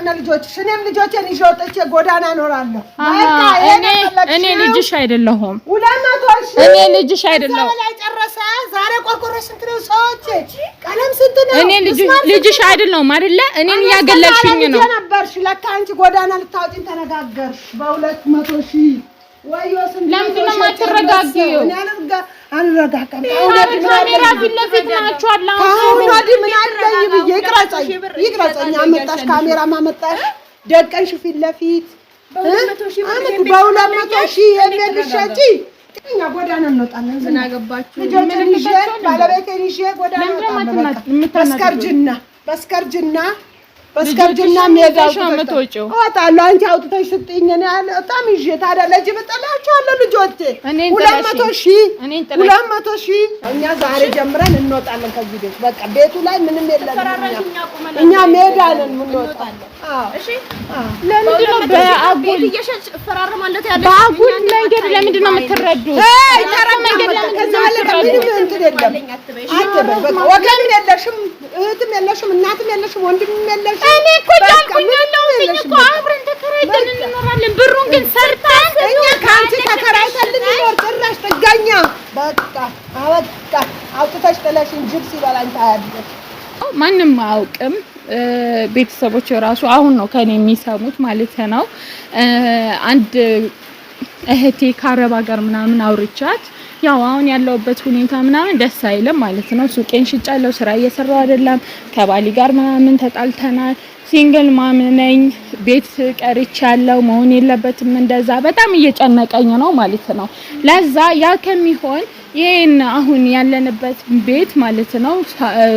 ከነ ልጆችሽ እኔም ልጆቼን ይዤ ወጥቼ ጎዳና እኖራለሁ። እኔ ልጅሽ አይደለሁም። 200 ሺህ እኔ ልጅሽ አይደለሁም። ላይ ጨረሰ። ዛሬ ቆርቆሮ ስንት ነው? ሰዎች ቀለም ስንት ነው? እኔ ልጅሽ አይደለሁም አይደለ? እኔን ያገለልሽኝ ነው ነበርሽ። ለካ አንቺ ጎዳና ልታወጪኝ ተነጋገርሽ በ200 ሺህ ወይዮ ስንት ለምንድን ነው የማትረጋጊው? አንረጋጋም። ካሜራ ፊት ለፊት ናችሁ አላ አሁን ወዲህ ምን አለኝ ብዬ ይቅረጸኝ። አመጣሽ ካሜራ ማመጣሽ ደቀንሽ ፊት ለፊት በ200 ሺህ የሚልሻጪ እኛ ጎዳና እንወጣለን። ምን አገባችሁ? ልጆችን ይዤ ባለቤቴን ይዤ ጎዳና እንወጣለን። በስከርጅና ሜዳው አመጣው አወጣለሁ። አንቺ አውጥተሽ ስትይኝ እኔ በጣም ይዤ ታዲያ ለጅብ ጥላቸዋለሁ ልጆቼ 200 ሺህ እኛ ዛሬ ጀምረን እንወጣለን ከዚህ ቤት። በቃ ቤቱ ላይ ምንም የለም። እኛ ሜዳ ነን የምንወጣው። እሺ ለምንድን ነው በአጉል እየሸጭ ፈራረማለት ያለ በአጉል መንገድ ለምንድን ነው የምትረዱት? ተራ መንገድ ለምንድን ነው ምንም እንትን የለም። አትበይ በቃ ወገን የለሽም፣ እህትም የለሽም፣ እናትም የለሽም፣ ወንድምም የለሽም። እኔ እኮ ጃልኩኝ ያለሁኝ እኮ አብረን ተከራይተን እንኖራለን። ብሩን ግን ሰርተን እኛ ከአንቺ ተከራይተን ልንኖር ጭራሽ ጥገኛ። በቃ አበቃ። አውጥተሽ ጥለሽን ጅብ ሲበላኝ ታያለሽ። ማንም አያውቅም። ቤተሰቦች ራሱ አሁን ነው ከኔ የሚሰሙት ማለት ነው። አንድ እህቴ ከአረብ ሀገር ምናምን አውርቻት ያው አሁን ያለውበት ሁኔታ ምናምን ደስ አይልም ማለት ነው። ሱቄን ሽጫለሁ፣ ስራ እየሰራው አይደለም፣ ከባሊ ጋር ምናምን ተጣልተናል። ሲንግል ማም ነኝ፣ ቤት ቀርቻለሁ፣ መሆን የለበትም እንደዛ። በጣም እየጨነቀኝ ነው ማለት ነው። ለዛ ያ ከሚሆን ይሄን አሁን ያለንበት ቤት ማለት ነው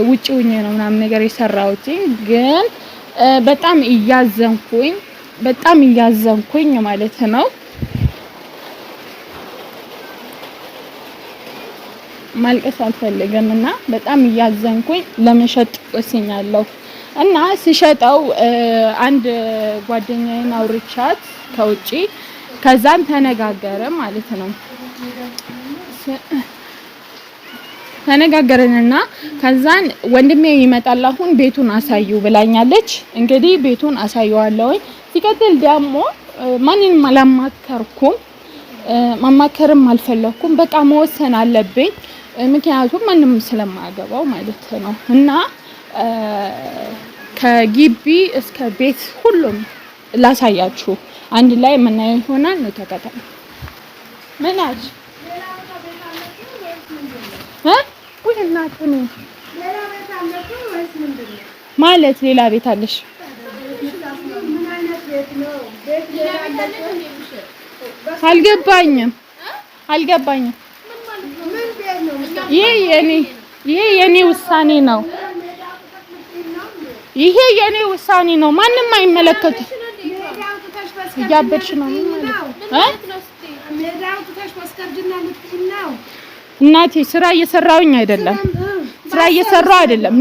ውጪ ሆኜ ነው ምናምን ነገር የሰራሁት። ግን በጣም እያዘንኩኝ ማለት ነው። ማልቀስ አልፈልግም እና በጣም እያዘንኩኝ ለመሸጥ ወስኛለሁ። እና ሲሸጠው አንድ ጓደኛዬን አውርቻት ከውጪ ከዛን ተነጋገረ ማለት ነው። ተነጋገረንና ከዛን ወንድሜ ይመጣል አሁን ቤቱን አሳዩ ብላኛለች። እንግዲህ ቤቱን አሳየዋለሁ። ሲቀጥል ደግሞ ማንንም አላማከርኩም፣ ማማከርም አልፈለኩም። በቃ መወሰን አለብኝ ምክንያቱም ማንንም ስለማያገባው ማለት ነው። እና ከግቢ እስከ ቤት ሁሉም ላሳያችሁ አንድ ላይ የምናየው ይሆናል። ነው ተከታተሉ። ምናች ወይ እናት ነው ማለት ሌላ ቤት አለሽ? አልገባኝም። ይሄ የኔ ውሳኔ ነው። ይሄ የኔ ውሳኔ ነው። ማንንም አይመለከትም። እያበድሽ ነው እናቴ። ስራ እየሰራሁኝ አይደለም።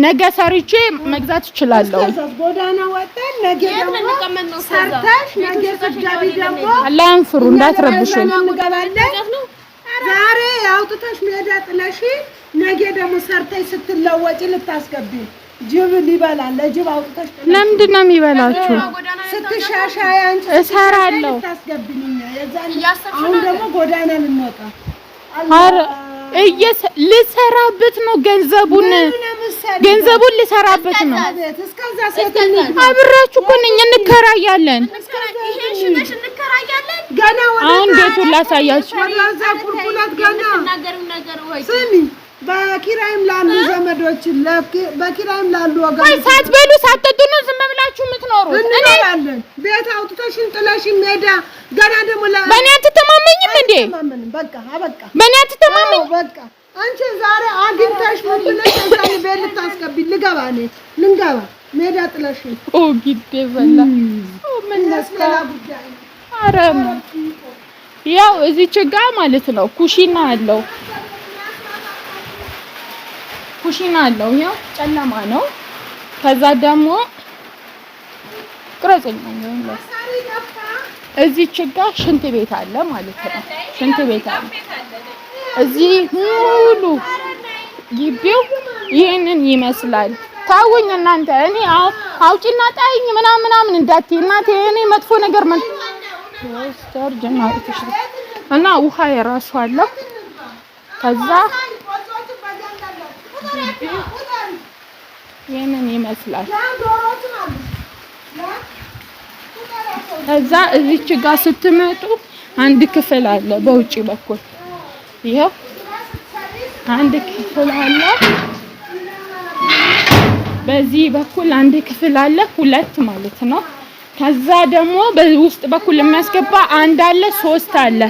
ነገ ሰርቼ መግዛት እችላለሁ። ጎዳና ወጣን። ነገ ደግሞ ሰርተሽ ነገ ስትገቢ ደግሞ አላህን ፍሩ፣ እንዳትረብሹኝ። ዛሬ አውጥተሽ ሜዳ ጥለሽ ነገ ደግሞ ሰርተሽ ስትለወጪ ልታስገቢ ጅብ ሊበላል። ለጅብ አውጥተሽ ለምንድን ነው የሚበላችሁ? ስትሻሻይ አንቺ እሰራለሁ። አሁን ደግሞ ጎዳና ልንወጣ ልሰራበት ነው። ገንዘቡን ልሰራበት ነው። አብራችሁ እኮ ነኝ። እንከራያለን። አሁን ቤቱን ላሳያችሁ። ስሚ በኪራይም ላሉ ዘመዶች በኪራይም ላሉ ወገኖች ሳትበሉ ሳትጠጡ ነው ዝም ብላችሁ የምትኖሩት? እንኖራለን። ቤት አውጥተሽን ጥለሽን ሜዳ ገና ደግሞ በእኔ አትተማመኝም እንዴ? በቃ አበቃ። በእኔ አትተማመኝ። በቃ አንቺ ዛሬ አግኝተሽ ምን ብለሽ እንኳን ቤት ልታስገቢ ልንገባ ሜዳ ጥለሽን ጊዜ በላ ምን ነስካ አረም ያው እዚህ ችጋ ማለት ነው ኩሽና አለው። ያው ጨለማ ነው። ከዛ ደግሞ ቅረጽኝ ነው እዚህ ችጋ ሽንት ቤት አለ ማለት ነው። ሽንት ቤት አለ እዚህ ሙሉ ግቢው ይሄንን ይመስላል። ታውኝ እናንተ እኔ አውጪና ጣይኝ ምናምን እንዳትዪ እናቴ። እኔ መጥፎ ነገር እና ውሃ የራሱ አለው። ከዛ ይሄንን ይመስላል። ከዛ እዚች ጋር ስትመጡ አንድ ክፍል አለ በውጪ በኩል ይሄው አንድ ክፍል አለ። በዚህ በኩል አንድ ክፍል አለ፣ ሁለት ማለት ነው። ከዛ ደግሞ በውስጥ በኩል የሚያስገባ አንድ አለ፣ 3 አለ።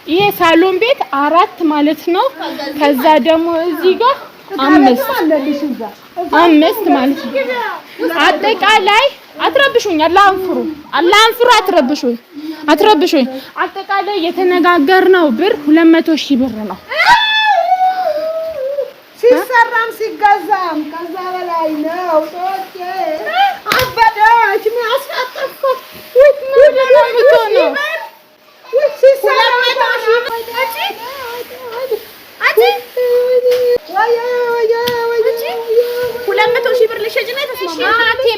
ይሄ ሳሎን ቤት 4 ማለት ነው። ከዛ ደግሞ እዚህ ጋር 5 ማለት ነው። አጠቃላይ አትረብሹኝ፣ አላንፍሩ አትረብሹኝ። አጠቃላይ የተነጋገርነው ብር 200 ሺህ ብር ነው። ሲሰራም ሲገዛም ከዛ በላይ ነው። ሶኬ አበዳች ምን አስቀጠፈ ነው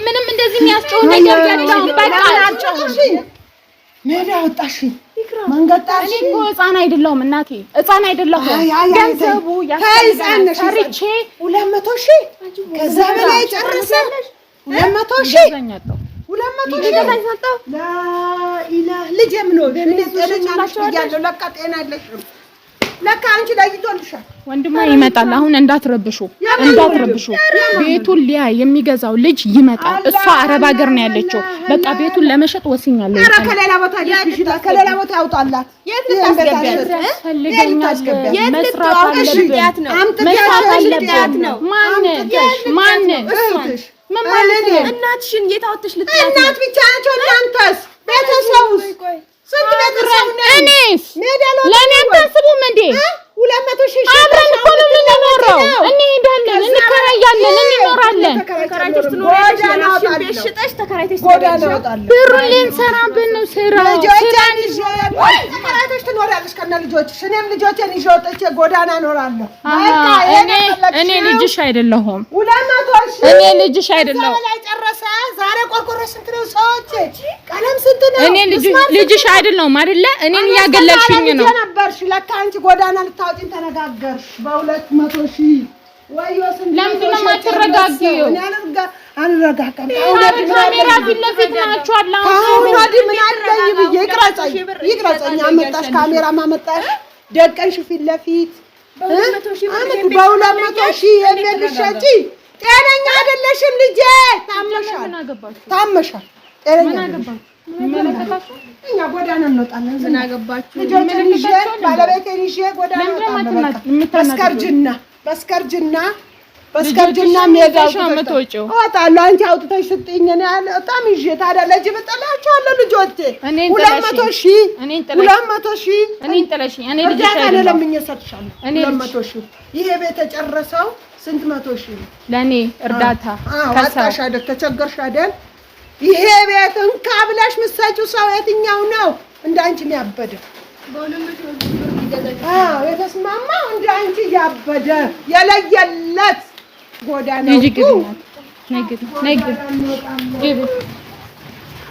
ምንም እንደዚህ የሚያስጨው ነገር ያለው በቃ ሜዳ ወጣሽ መንገጣሽ እኮ ህፃን አይደለሁም እናቴ፣ ህፃን አይደለሁም። ገንዘቡ ያሳያል። ሰርቼ 200 ሺህ ከዛ በላይ ጨርሰ 200 ሺህ 200 ሺህ ተሰጣው። ላኢላህ ልጅ ምን ነው ያለው ለካ ጤና የለሽም። ለካ አንቺ ዳይቶልሻል። ወንድማ ይመጣል። አሁን እንዳትረብሹ። ቤቱን ሊያ የሚገዛው ልጅ ይመጣል። እሷ አረብ ሀገር ነው ያለችው። በቃ ቤቱን ለመሸጥ ወስኛለሁ። ኧረ ከሌላ ቦታ ያውጣላት። የት ልታስገቢያት? መስራት አለበት ነው። ማን ምን ማለት ነው? እናትሽን የታወተሽ ልትያት እናት ብቻ ናቸው። እናንተስ ቤተሰቡስ ስንት ቤተሰብ ነው? እኔስ ለኔ አታስቡም እንዴ? 200 ሺህ አብረን እኮ ነው የምንኖረው። እንሄዳለን፣ እንከራያለን፣ እንኖራለን። ተከራይተሽ ትኖሪያለሽ። ሽጠሽ ተከራይተሽ ትኖሪያለሽ። ብሩን ልንሰራበት ነው ስራው። ተከራይተሽ ትኖሪያለሽ ከነ ልጆችሽ። እኔም ልጆቼን ይዤ ወጥቼ ጎዳና እኖራለሁ። እኔ ልጅሽ አይደለሁም። 200 ሺህ እኔ ልጅሽ አይደለሁም። ዛሬ ቆርቆሮ ስንት ነው? ሰዎች ቀለም ስንት ነው? እኔ ልጅሽ አይደለሁም አይደለ? እኔን እያገለልሽኝ ነው። ነበርሽ ለካ አንቺ ጎዳና ልታወጪኝ ተነጋገርሽ። በ200 ሺህ ወይዮ ስንት ለምንድን ነው የማትረጋጊው? አንረጋጋም። ካሜራ ፊት ለፊት ናችሁ አላ አሁን ወዲህ ምን አለኝ ብዬ ይቅረጸኝ። አመጣሽ ካሜራ ማመጣሽ ደቀንሽ ፊት ለፊት በ200 ሺህ የሚልሸጪ ጤነኛ አይደለሽም ልጄ። ታመሻል። ጤነኛ እኛ ጎዳና እንወጣለን። ምን አገባችሁ? ልጆችን ይዤ ባለቤቴን ይዤ ጎዳና እንወጣለን። በስከርጅና ሜዳው እወጣለሁ። አንቺ አውጥተሽ ስጥኝ እኔ በጣም ይዤ ታዲያ ለጅ ብጥላቸዋለሁ ልጆቼ 200 ሺህ እኔ ልጅሽ ለምኜ እሰጥሻለሁ 200 ሺህ ይሄ ቤት የጨረሰው ስንት 100 ሺህ ነው ለኔ እርዳታ ከሳሽ አይደል? ተቸገርሽ አይደል? ይሄ ቤት እንካ ብለሽ የምትሰጪው ሰው የትኛው ነው? እንዳንቺ ያበደ የተስማማው እንዳንቺ ያበደ የለየለት ጎዳና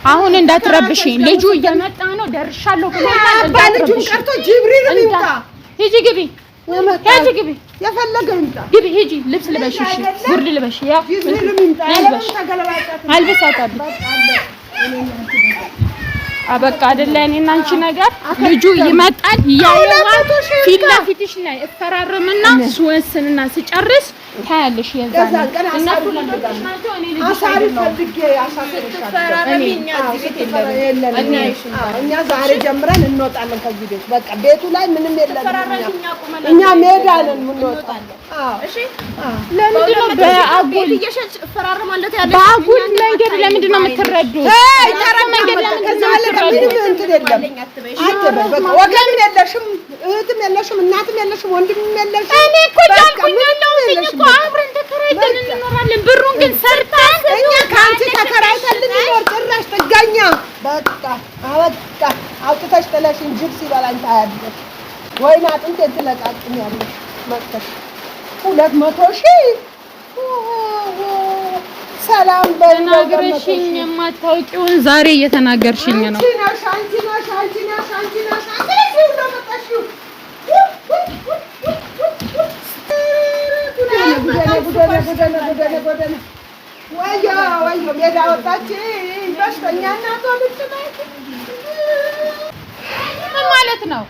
አሁን እንዳትረብሽኝ። ልጁ እየመጣ ነው። ደርሻለሁ ብለናል። ባልጁን ቀርቶ ጅብሪል ይምጣ። ሂጂ ግቢ የፈለገው ይምጣ። ግቢ ሂጂ። ልብስ ልበሽ፣ እሺ ጉርድ ልበሽ። ያ አልበሳታለሁ። አበቃ አይደለ? እኔና አንቺ ነገር ልጁ ይመጣል። ያየዋል ፊት ለፊትሽ ላይ እፈራረምና ስወስንና ስጨርስ ታያለሽ። የዛን እነሱ ለምንድናቸው እኔ ልጅ እኛ ዛሬ ጀምረን እንወጣለን ከዚህ ቤት። በቃ ቤቱ ላይ ምንም የለም። እኛ ሜዳ ነን የምንወጣው። እሺ ለምንድን ነው በአጉል እየሸጭ እፈራረማለሁ ያለሽ? በአጉል መንገድ ለምንድን ነው የምትረዱት? መንገድ ምንም እንትን የለም። አትበይ በቃ ወገን የለሽም፣ እህትም የለሽም፣ እናትም የለሽም፣ ወንድምም የለሽም። እኔ እኮ ጃልኩኝ ያለሁኝ እኮ አብረን ተከራይተን እንኖራለን። ብሩን ግን ሰርተን እኛ ከአንቺ ተከራይተን ልንኖር ጭራሽ ጥገኛ። በቃ አበቃ። አውጥተሽ ጥለሽኝ ጅብ ሲበላኝ ታያለሽ። ወይን አጥንቴን ትለቃቅሚያለሽ መጥተሽ 200 ሺህ ሰላም ተናግረሽኝ የማታውቂውን ዛሬ እየተናገርሽኝ ነው። ወዮ ሜዳ ወጣች በሽተኛ እናቷ ልጅ ምን ማለት ነው?